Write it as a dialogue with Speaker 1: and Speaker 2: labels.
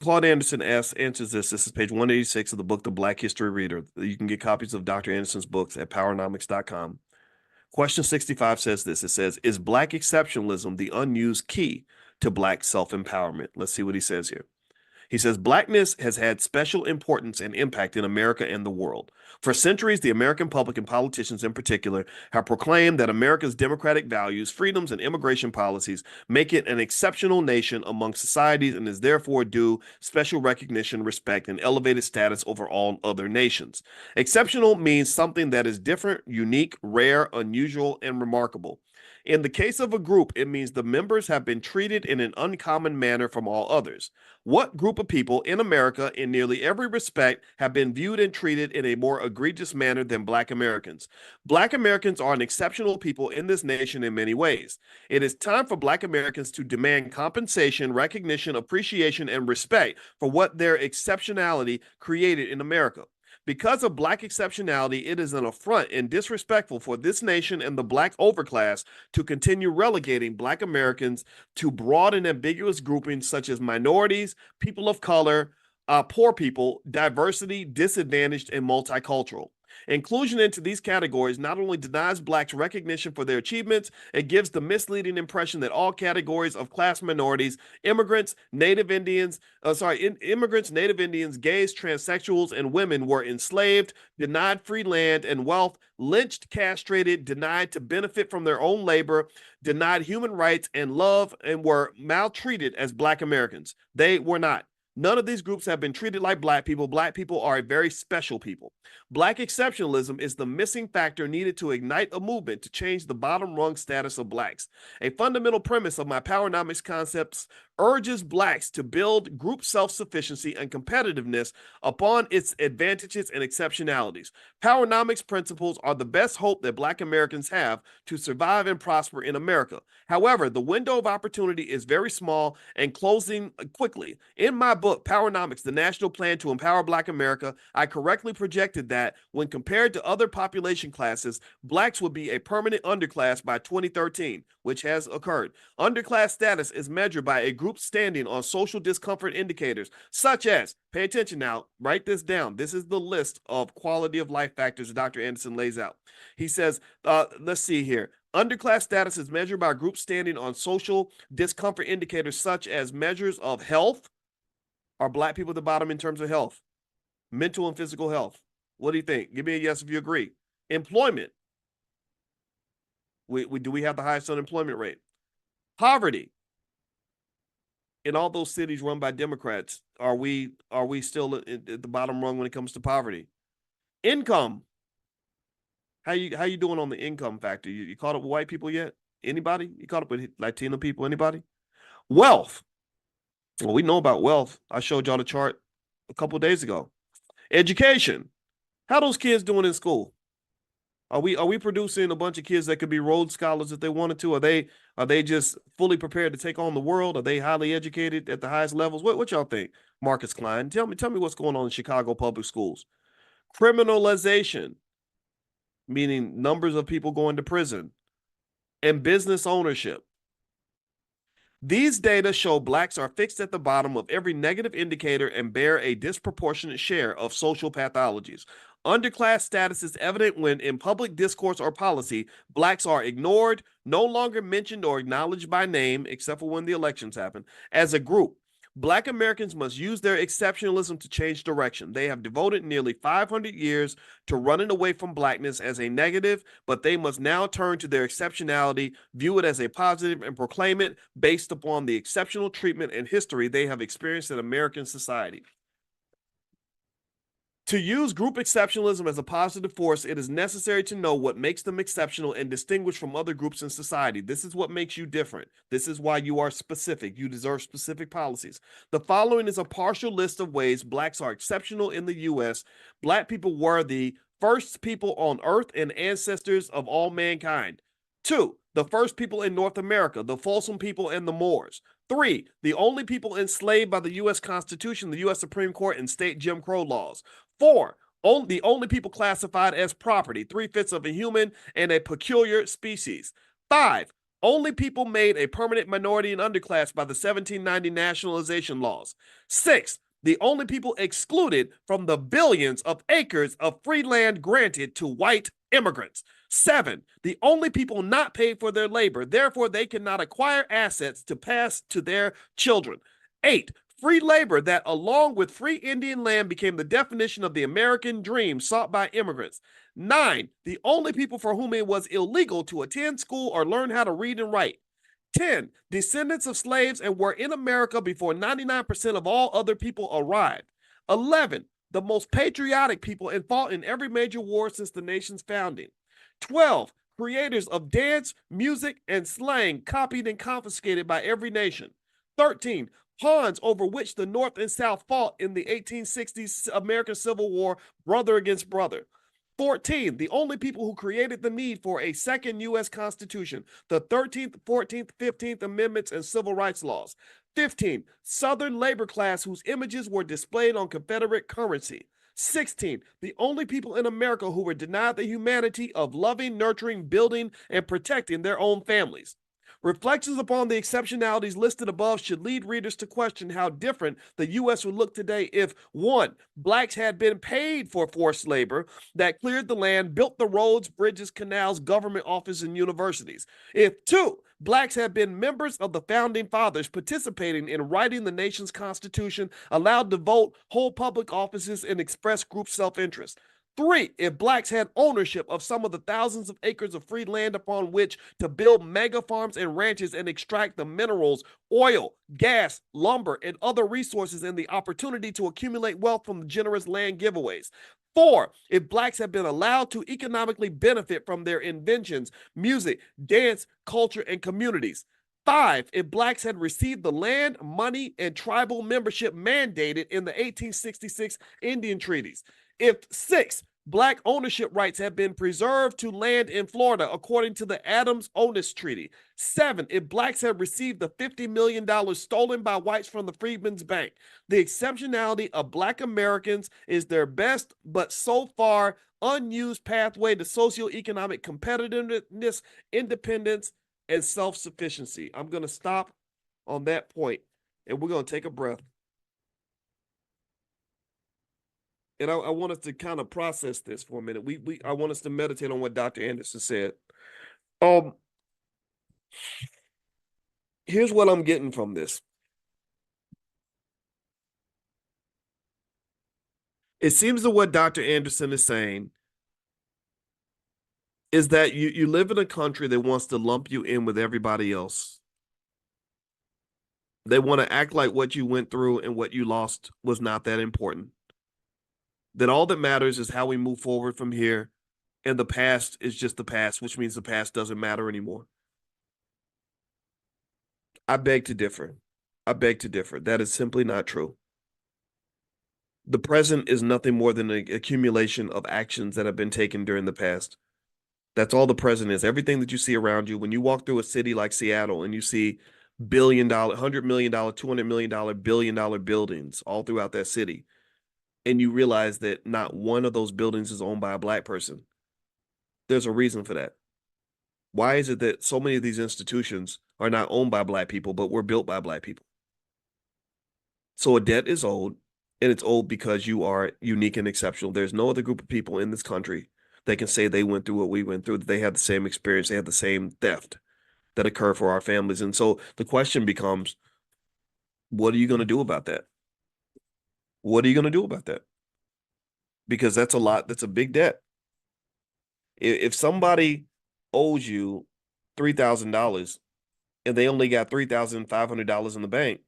Speaker 1: Claude Anderson answers this. This is page 186 of the book, The Black History Reader. You can get copies of Dr. Anderson's books at powernomics.com. Question 65 says this. It says, is Black exceptionalism the unused key to Black self-empowerment? Let's see what he says here. He says, Blackness has had special importance and impact in America and the world. For centuries, the American public and politicians in particular have proclaimed that America's democratic values, freedoms, and immigration policies make it an exceptional nation among societies and is therefore due special recognition, respect, and elevated status over all other nations. Exceptional means something that is different, unique, rare, unusual, and remarkable. In the case of a group, it means the members have been treated in an uncommon manner from all others. What group of people in America, in nearly every respect, have been viewed and treated in a more egregious manner than Black Americans? Black Americans are an exceptional people in this nation in many ways. It is time for Black Americans to demand compensation, recognition, appreciation, and respect for what their exceptionality created in America. Because of Black exceptionality, it is an affront and disrespectful for this nation and the Black overclass to continue relegating Black Americans to broad and ambiguous groupings such as minorities, people of color, poor people, diversity, disadvantaged, and multicultural. Inclusion into these categories not only denies Blacks recognition for their achievements, it gives the misleading impression that all categories of class minorities, immigrants, Native Indians, Native Indians, gays, transsexuals, and women were enslaved, denied free land and wealth, lynched, castrated, denied to benefit from their own labor, denied human rights and love, and were maltreated as Black Americans. They were not. None of these groups have been treated like Black people. Black people are a very special people. Black exceptionalism is the missing factor needed to ignite a movement to change the bottom rung status of Blacks. A fundamental premise of my Powernomics concepts urges Blacks to build group self-sufficiency and competitiveness upon its advantages and exceptionalities. Powernomics principles are the best hope that Black Americans have to survive and prosper in America. However, the window of opportunity is very small and closing quickly. In my book, Powernomics, the National Plan to Empower Black America, I correctly projected that when compared to other population classes, Blacks would be a permanent underclass by 2013, which has occurred. Underclass status is measured by a group standing on social discomfort indicators, such as, pay attention now, write this down. This is the list of quality of life factors Dr. Anderson lays out. He says, let's see here. Underclass status is measured by groups standing on social discomfort indicators such as measures of health. Are Black people at the bottom in terms of health? Mental and physical health. What do you think? Give me a yes if you agree. Employment. Do we have the highest unemployment rate? Poverty. In all those cities run by Democrats, are we still at the bottom rung when it comes to poverty? Income. How you doing on the income factor? You caught up with white people yet? Anybody? You caught up with Latino people? Anybody? Wealth. Well, we know about wealth. I showed y'all the chart a couple of days ago. Education. How those kids doing in school? Are we producing a bunch of kids that could be Rhodes Scholars if they wanted to? Are they just fully prepared to take on the world? Are they highly educated at the highest levels? What y'all think? Marcus Klein, tell me what's going on in Chicago public schools. Criminalization, meaning numbers of people going to prison, and business ownership. These data show Blacks are fixed at the bottom of every negative indicator and bear a disproportionate share of social pathologies. Underclass status is evident when, in public discourse or policy, Blacks are ignored, no longer mentioned or acknowledged by name, except for when the elections happen, as a group. Black Americans must use their exceptionalism to change direction. They have devoted nearly 500 years to running away from Blackness as a negative, but they must now turn to their exceptionality, view it as a positive, and proclaim it based upon the exceptional treatment and history they have experienced in American society. To use group exceptionalism as a positive force, it is necessary to know what makes them exceptional and distinguished from other groups in society. This is what makes you different. This is why you are specific. You deserve specific policies. The following is a partial list of ways Blacks are exceptional in the U.S. Black people were the first people on earth and ancestors of all mankind. 2, the first people in North America, the Folsom people and the Moors. 3, the only people enslaved by the U.S. Constitution, the U.S. Supreme Court, and state Jim Crow laws. 4, the only people classified as property, 3/5 of a human and a peculiar species. 5, Only people made a permanent minority and underclass by the 1790 nationalization laws. 6. The only people excluded from the billions of acres of free land granted to white immigrants. 7. The only people not paid for their labor, therefore they cannot acquire assets to pass to their children. 8. Free labor that, along with free Indian land, became the definition of the American dream sought by immigrants. 9. The only people for whom it was illegal to attend school or learn how to read and write. 10. Descendants of slaves and were in America before 99% of all other people arrived. 11. The most patriotic people and fought in every major war since the nation's founding. 12. Creators of dance, music, and slang copied and confiscated by every nation. 13. Pawns over which the North and South fought in the 1860s American Civil War, brother against brother. 14. The only people who created the need for a second U.S. Constitution, the 13th, 14th, 15th Amendments, and civil rights laws. 15. Southern labor class whose images were displayed on Confederate currency. 16. The only people in America who were denied the humanity of loving, nurturing, building, and protecting their own families. Reflections upon the exceptionalities listed above should lead readers to question how different the U.S. would look today if 1. Blacks had been paid for forced labor that cleared the land, built the roads, bridges, canals, government offices, and universities. If 2. Blacks had been members of the founding fathers, participating in writing the nation's constitution, allowed to vote, hold public offices, and express group self-interest. 3. If blacks had ownership of some of the thousands of acres of free land upon which to build mega farms and ranches and extract the minerals, oil, gas, lumber, and other resources, and the opportunity to accumulate wealth from the generous land giveaways. 4. If blacks had been allowed to economically benefit from their inventions, music, dance, culture, and communities. 5. If blacks had received the land, money, and tribal membership mandated in the 1866 Indian treaties. If 6. Black ownership rights have been preserved to land in Florida according to the Adams-Onis Treaty. 7. If blacks have received the $50 million stolen by whites from the Freedmen's Bank. The exceptionality of black Americans is their best but so far unused pathway to socioeconomic competitiveness, independence, and self-sufficiency. I'm going to stop on that point, and we're going to take a breath. And I want us to kind of process this for a minute. I want us to meditate on what Dr. Anderson said. Here's what I'm getting from this. It seems that what Dr. Anderson is saying is that you live in a country that wants to lump you in with everybody else. They want to act like what you went through and what you lost was not that important. That all that matters is how we move forward from here, and the past is just the past, which means the past doesn't matter anymore. I beg to differ. That is simply not true. The present is nothing more than an accumulation of actions that have been taken during the past. That's all the present is. Everything that you see around you, when you walk through a city like Seattle and you see $1 billion, $100 million, $200 million, $1 billion buildings all throughout that city, and you realize that not one of those buildings is owned by a black person, there's a reason for that. Why is it that so many of these institutions are not owned by black people, but were built by black people? So a debt is owed, and it's owed because you are unique and exceptional. There's no other group of people in this country that can say they went through what we went through, that they had the same experience, they had the same theft that occurred for our families. And so the question becomes, what are you going to do about that? What are you going to do about that? Because that's a big debt. If somebody owes you $3,000 and they only got $3,500 in the bank,